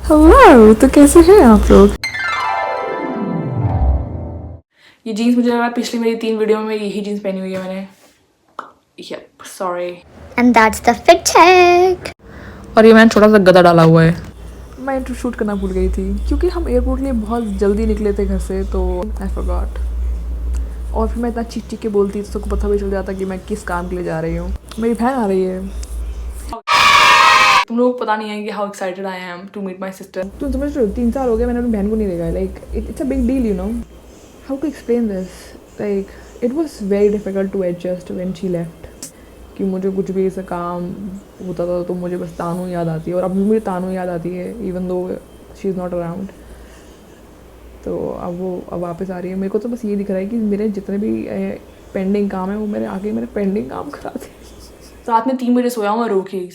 Hello, तो कैसे हैं आप लोग? ये जीन्स मुझे लग रहा है पिछली मेरी 3 वीडियो में यही जीन्स पहनी हुई है मैंने। Yup, sorry. And that's the fit check. और ये मैंने छोटा सा गदा डाला हुआ है। मैं इंट्रो शूट करना भूल गई थी क्योंकि हम एयरपोर्ट के लिए बहुत जल्दी निकले थे घर से, तो आई फॉरगॉट। और फिर मैं इतना चीख चीख के बोलती तो सबको पता भी चल जाता कि मैं किस काम के लिए जा रही हूँ। मेरी बहन आ रही है। तुम लोग को पता नहीं है कि how excited I am to meet my sister. तुम समझ रहे हो, 3 साल हो गए मैंने अपनी बहन को नहीं देखा है। Like it's a big deal, you know how to explain this. Like it was very difficult to adjust when she left. कि मुझे कुछ भी ऐसा काम होता था तो मुझे बस तानू याद आती है, और अब भी मुझे तानू याद आती है even though she is not around. तो अब वो अब वापस आ रही है। मेरे को तो बस ये दिख रहा है कि मेरे जितने भी पेंडिंग काम है वो मेरे आगे मेरे पेंडिंग काम करा दे। रात में 3 बजे सोया हूँ मैं रो के,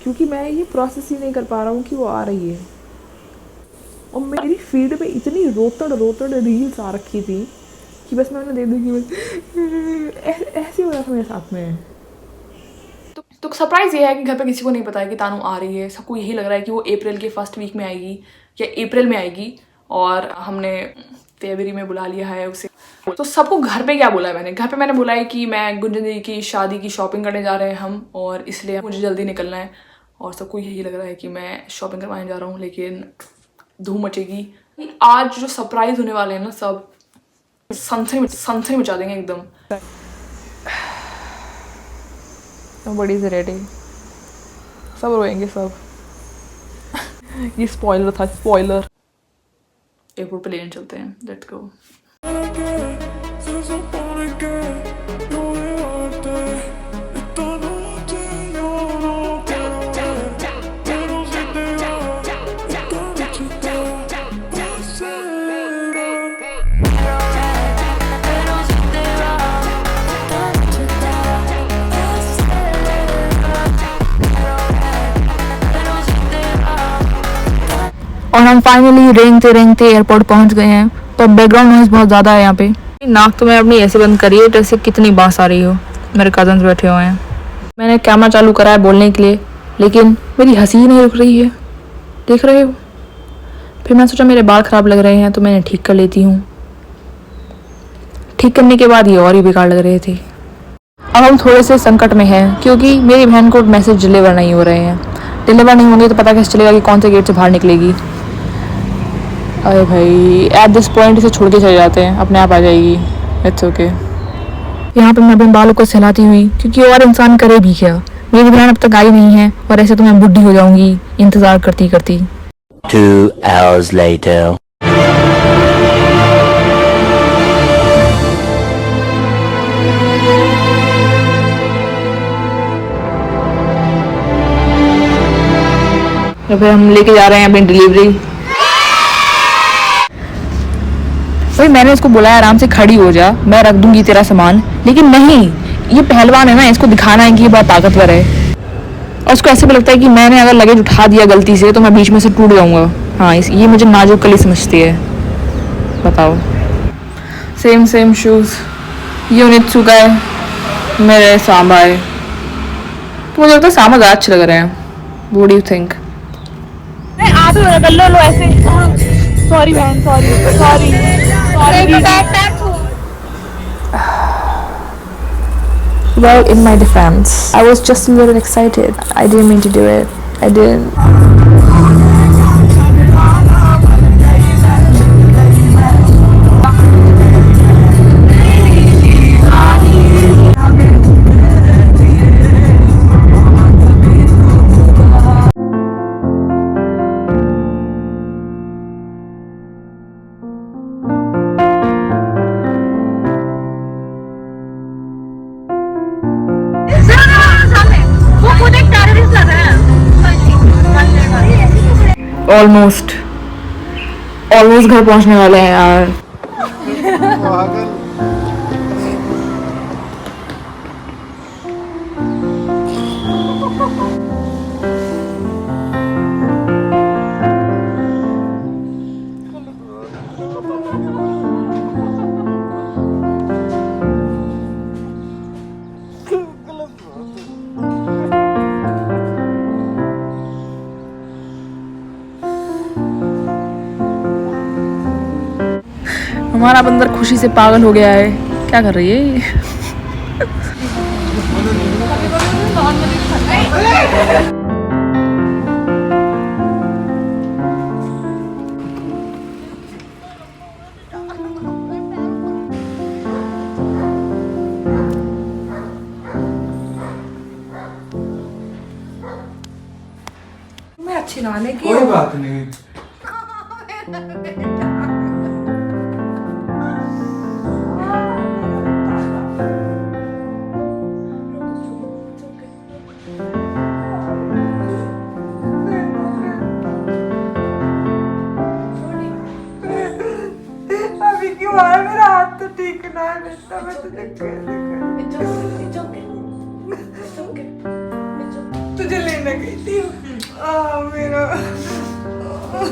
क्योंकि मैं ये प्रोसेस ही नहीं कर पा रहा हूँ कि वो आ रही है। और मेरी फीड पे इतनी रोतड़ रील्स आ रखी थी कि बस मैंने देख दी कि बस ऐसे हो रहा था मेरे साथ में। तो सरप्राइज़ ये है कि घर पे किसी को नहीं पता है कि तानू आ रही है। सबको यही लग रहा है कि वो अप्रैल के फर्स्ट वीक में आएगी या अप्रैल में आएगी, और हमने फरवरी में बुला लिया है उसे। तो सबको घर पे क्या बोला है मैंने? घर पे मैंने बोला है कि मैं गुंजन दी की शादी की शॉपिंग करने जा रहे हैं हम, और इसलिए मुझे जल्दी निकलना है। और सबको यही लग रहा है कि मैं शॉपिंग करवाने जा रहा हूँ, लेकिन धूम मचेगी। आज जो सरप्राइज होने वाले हैं ना, सब सनसनी मचा देंगे एकदम। बड़ी से रेडी सब रोएंगे सब। ये स्पॉइलर था, स्पॉइलर। एयरपोर्ट पे लेने चलते हैं, लेट्स गो। और हम फाइनली रेंगते रेंगते एयरपोर्ट पहुंच गए हैं। तो बैकग्राउंड नॉइज बहुत ज़्यादा है यहाँ पे। नाक तो मैं अपनी ऐसे बंद करी है जैसे कितनी बांस आ रही हो। मेरे कजन्स बैठे हुए हैं। मैंने कैमरा चालू करा है बोलने के लिए, लेकिन मेरी हंसी ही नहीं रुक रही है, देख रहे हो। फिर मैंने सोचा मेरे बाल ख़राब लग रहे हैं तो मैंने ठीक कर लेती हूँ। ठीक करने के बाद ये और ही बेकार लग रहे थे। अब हम थोड़े से संकट में हैं क्योंकि मेरी बहन को मैसेज डिलीवर नहीं हो रहे हैं। डिलीवर नहीं होंगे तो पता कैसे चलेगा कि कौन से गेट से बाहर निकलेगी। अरे भाई, एट दिस पॉइंट इसे छोड़ के चले जाते हैं, अपने आप आ जाएगी। It's okay. यहाँ पे मैं अपने बालों को सहलाती हुई, क्योंकि और इंसान करे भी क्या। मेरी बहन अब तक आई नहीं है और ऐसे तो मैं बुढ़ी हो जाऊंगी इंतज़ार करती करती। 2 hours later. तो फिर हम लेके जा रहे हैं अपनी डिलीवरी। भाई मैंने इसको बोला है आराम से खड़ी हो जा, मैं रख दूंगी तेरा सामान, लेकिन नहीं, ये पहलवान है ना, इसको दिखाना है कि ये बहुत ताकतवर है। और उसको ऐसे भी लगता है कि मैंने अगर लगेज उठा दिया गलती से तो मैं बीच में से टूट जाऊंगा। हाँ, ये मुझे नाजुक कली समझती है। बताओ। सेम शूज़ यूनिट का है, मेरे सांबा है। तो मुझे लगता है सांबा ज़्यादा अच्छे लग रहे हैं। What do you think? आप कर लो ऐसे। सॉरी बहन, sorry. Well, in my defense, I was just a little excited. I didn't mean to do it. I didn't. Almost घर पहुंचने वाले हैं यार। हमारा बंदर खुशी से पागल हो गया है। क्या कर रही है ये? मैं अच्छी नहाने की कोई बात नहीं। अभी क्यों आया? मेरा हाथ तो ठीक ना है बेटा, मैं तुझे तुझे लेने गई थी। मेरा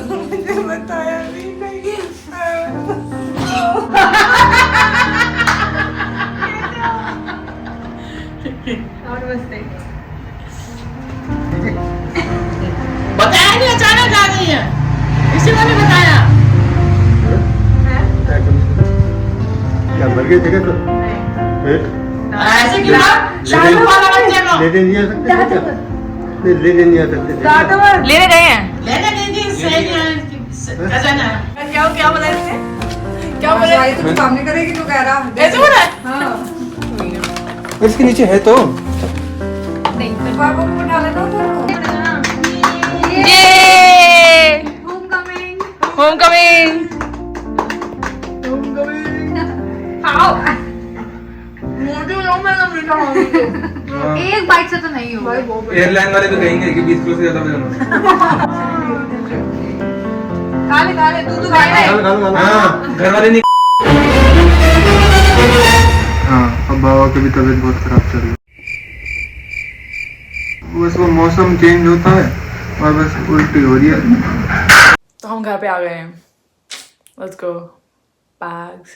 मुझे बताया भी नहीं। बताया नहीं, अचानक आ गई है, इसी को नहीं बताया। क्या मर गई जगह तो? ऐसे क्यों? शादी वाला बच्चे को लेने नहीं आ सकते क्या? नहीं लेने नहीं आ सकते। लेने गए हैं। लेने देंगे, सही कजन है। क्या बोला इसने? क्या बोला? तू सामने करेगी तो कह रहा ऐसे बोला है? इसके नीचे है तो। पापा को उठा लेना होम कमिंग। एक बाइक से तो नहीं होगा। एयरलाइन वाले तो कहेंगे कि 20 किलो से ज्यादा वजन हो। काले तू खाएगा। हाँ, घर वाले नहीं। हाँ, अब बाबा की भी तबीयत बहुत खराब चल रही है। बस वो मौसम चेंज होता है और बस उल्टी हो रही है। तो हम घर पे आ गए हैं। Let's go. बैग्स,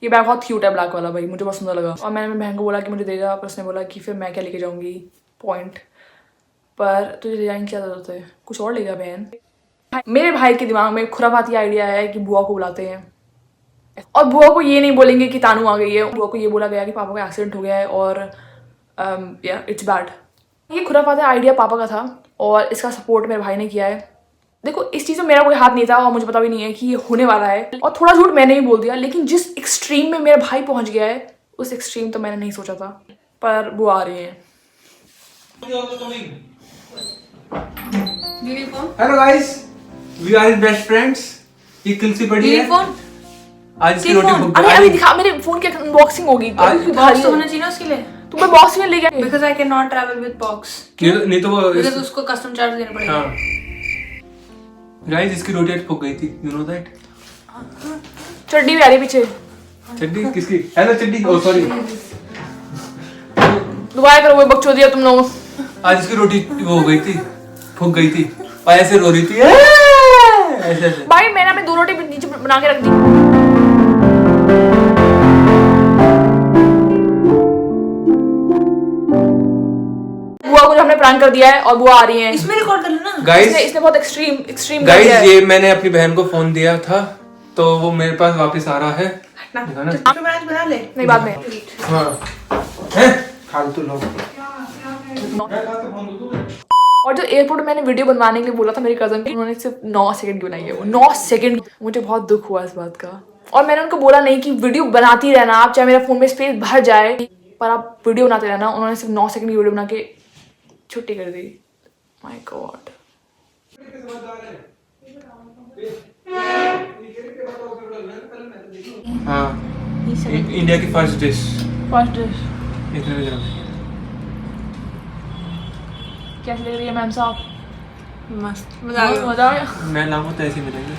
ये बैग बहुत क्यूट है, ब्लैक वाला, भाई मुझे बहुत सुंदर लगा। और मैंने अपनी बहन को बोला कि मुझे दे जा, पर उसने बोला कि फिर मैं क्या लेके जाऊंगी, पॉइंट। पर तुझे ले जाने की क्या जरूरत है, कुछ और ले जा बहन। मेरे भाई के दिमाग में खुराफाती आइडिया है कि बुआ को बुलाते हैं, और बुआ को ये नहीं बोलेंगे कि तानू आ गई है, बुआ को ये बोला गया कि पापा का एक्सीडेंट हो गया है और या इट्स बैड। ये खुराफाती आइडिया पापा का था और इसका सपोर्ट मेरे भाई ने किया है। देखो, इस चीज़ में मेरा कोई हाथ नहीं था और मुझे पता भी नहीं है कि ये होने वाला है, और थोड़ा झूठ मैंने भी बोल दिया, लेकिन जिस एक्सट्रीम में मेरा भाई पहुंच गया है उस एक्सट्रीम तो मैंने नहीं सोचा था। पर वो आ रही हैं। Hello guys, we are best friends. ये तुलसी पड़ी है। आज इसकी रोटी बुक अरे अभी दिखा, मेरे फोन की अनबॉक्सिंग होगी तो बॉक्स तो होना चाहिए ना उसके लिए। तो मैं बॉक्स में ले गया because I can not travel with box. नहीं तो वो बिकॉज उसको कस्टम चार्ज देना पड़ेगा। हाँ गाइस, इसकी रोटी आज फूक गई थी, यू नो दैट। चड्डी भी आ रही पीछे। चड्डी किसकी? हेलो चड्डी, ओ सॉरी। दोबारा करो, वो बकचोदी है तुम लोग। आज इसकी रोटी वो हो गई थी, फूक गई थी और ऐसे रो रही थी ऐसे ऐसे। भाई मैंने अपनी 2 रोटी नीचे बना के रख दी। बुआ को हमने प्रैंक कर दिया है और बुआ आ रही है। इसमें रिकॉर्ड कर लेना गाइस इसने बहुत एक्सट्रीम गाइस, ये मैंने अपनी बहन को फोन दिया था तो वो मेरे पास वापस आ रहा है। बना ले। नहीं, बाद में। हाँ हैं फालतू लोग। और जो एयरपोर्ट में मैंने वीडियो बनवाने के लिए बोला था मेरी कजन को, उन्होंने सिर्फ 9 सेकंड की बनाई है, वो 9 सेकंड। मुझे बहुत दुख हुआ इस बात का। और मैंने उनको बोला नहीं कि वीडियो बनाती रहना आप, चाहे मेरा फोन में स्पेस भर जाए, पर आप वीडियो बनाते रहना। उन्होंने सिर्फ 9 सेकंड की वीडियो बना के छुट्टी कर दी। My God. हाँ, इंडिया की फर्स्ट डिश। कैसी लग रही है मैम साहब? मस्त मजा आ गया। मैं लाऊंगा तो ऐसे मिलेंगे।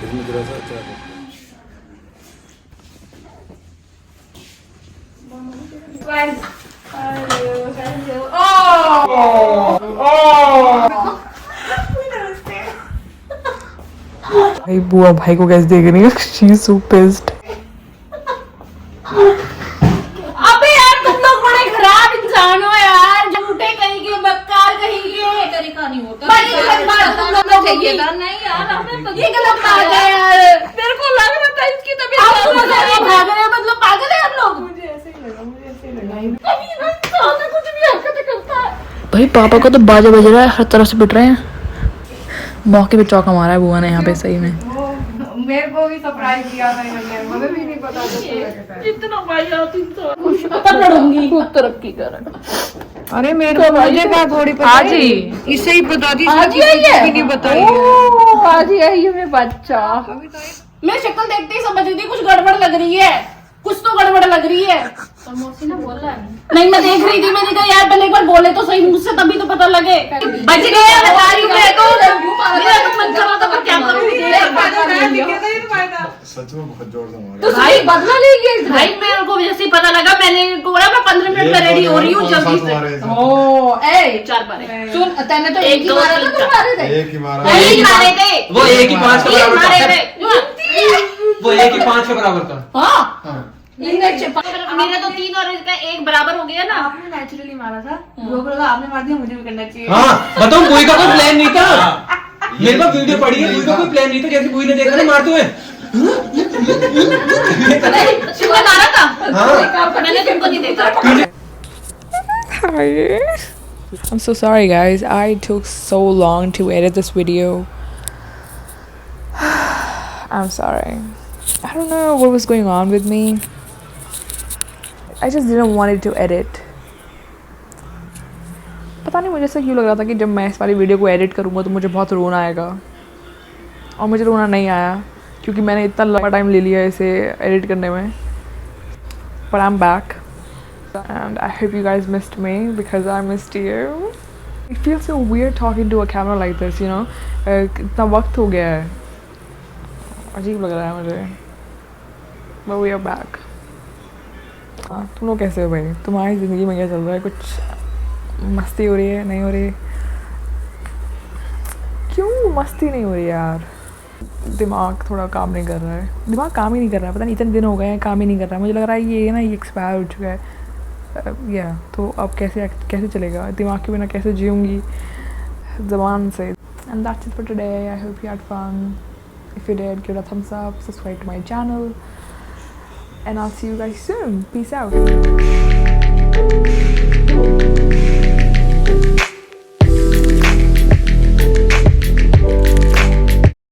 भाई बुआ भाई को कैसे देख रही है? She is so pissed. अबे यार तुम लोग बड़े खराब इंसान हो यार, झूठे कहीं के, बक्कार कहीं के। तरीका नहीं होता। बड़ी बात तुम लोग चाहिए था। नहीं यार आपने ये गलत बात है यार, मेरे को लग रहा था इसकी तबीयत आप भाग रहे हैं, मतलब पागल है आप लोग। मुझे ऐसे ही लगा कभी ना साला कुछ भी हरकतें करता है। भाई पापा को तो बाजा बज रहा है, हर तरफ से पिट रहे हैं। मौके पे चौका मारा है बुआ ने यहाँ पे सही में। मेरे को भी सरप्राइज किया था इन्होंने, मुझे भी नहीं पता था। इतना भाई यार 300 तब लड़ूंगी, खूब तरक्की कर। अरे मेरे को मुझे क्या थोड़ी पता आज है, ही इससे ही बता दी, आज ही आई है, भी नहीं बताई। आज ही आई है मेरा बच्चा। मैं शक्ल देखते ही समझ रही थी कुछ गड़बड़ लग रही है, कुछ तो गड़बड़ लग रही है। समोसे ना बोल रहा है। नहीं मैं देख रही थी, मैंने कहा यार पहले एक बार बोले तो सही मुझसे, तभी तो पता लगे। बच गए बता रही हूं मैं तो, मेरा तो मन कर रहा था पर क्या करूं। सच में बहुत जोर से मारा। तो भाई बदला लेगी भाई, मेरे को जैसे ही पता लगा मैंने बोला मैं 15 मिनट में रेडी हो रही हूँ जल्दी से। ओ ए 4 बार सुन, तैने तो एक ही मारा था, तुम मारे थे। एक ही मारा। एक ही मारे थे वो एक ही 5 के बराबर मारे था। थे। वो एक ही 5 के बराबर था। हाँ मेरा तो 3 और इसका 1 बराबर हो गया ना। आपने नेचुरली मारा था, वो बोला आपने मार दिया, मुझे भी करना चाहिए। हाँ बताओ, बुई का कोई प्लान नहीं था। मेरे पास वीडियो पड़ी है, बुई का कोई प्लान नहीं था। जैसे बुई ने देखा ना मारते हुए, शिव ने मारा था। हाँ मैंने तुमको नहीं देखा। I'm so sorry guys, I took so long to edit this video. I'm sorry. I don't know what was going on with me. I just didn't want it to edit. पता नहीं मुझे ऐसा क्यों लग रहा था कि जब मैं इस वाली वीडियो को एडिट करूँगा तो मुझे बहुत रोना आएगा, और मुझे रोना नहीं आया क्योंकि मैंने इतना लंबा टाइम ले लिया इसे एडिट करने में. But I'm back and I hope you guys missed me because I missed you. It feels so weird talking to a camera like this, you know. इतना वक्त हो गया है, अजीब लग रहा है मुझे. But we are back. हाँ, तुम लोग कैसे हो भाई? तुम्हारी ज़िंदगी में क्या चल रहा है? कुछ मस्ती हो रही है, नहीं हो रही? क्यों मस्ती नहीं हो रही यार? दिमाग थोड़ा काम नहीं कर रहा है. दिमाग काम ही नहीं कर रहा है, पता नहीं इतने दिन हो गए हैं काम ही नहीं कर रहा है. मुझे लग रहा है ये ना, ये एक्सपायर हो चुका है. या तो अब कैसे चलेगा? दिमाग के बिना कैसे जीऊँगी ज़बान से? And that's it for today. I hope you had fun. If you did, give it a thumbs up, subscribe to my channel, and I'll see you guys soon. Peace out.